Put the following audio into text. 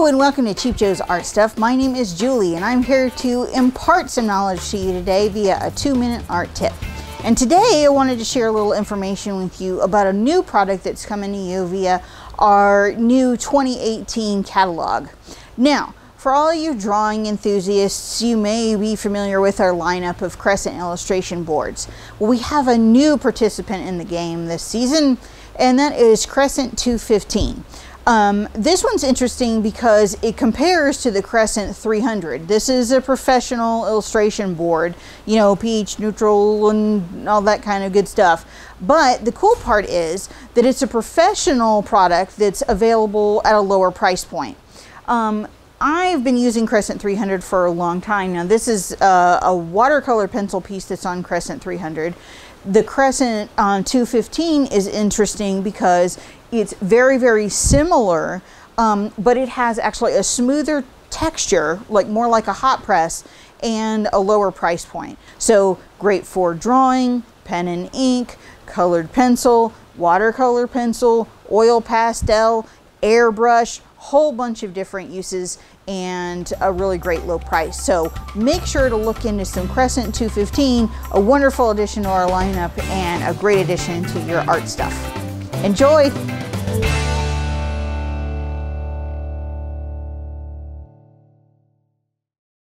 Hello and welcome to Cheap Joe's Art Stuff. My name is Julie and I'm here to impart some knowledge to you today via a 2-minute art tip. And today I wanted to share a little information with you about a new product that's coming to you via our new 2018 catalog. Now, for all you drawing enthusiasts, you may be familiar with our lineup of Crescent illustration boards. Well, we have a new participant in the game this season, and that is Crescent 215. This one's interesting because it compares to the Crescent 300. This is a professional illustration board, you know, pH neutral and all that kind of good stuff. But the cool part is that it's a professional product that's available at a lower price point. I've been using Crescent 300 for a long time now. This is a watercolor pencil piece that's on Crescent 300. The Crescent 215 is interesting because it's very, very similar, but it has actually a smoother texture, like more like a hot press, and a lower price point. So great for drawing, pen and ink, colored pencil, watercolor pencil, oil pastel, airbrush, whole bunch of different uses, and a really great low price. So make sure to look into some Crescent 215, a wonderful addition to our lineup and a great addition to your art stuff. Enjoy!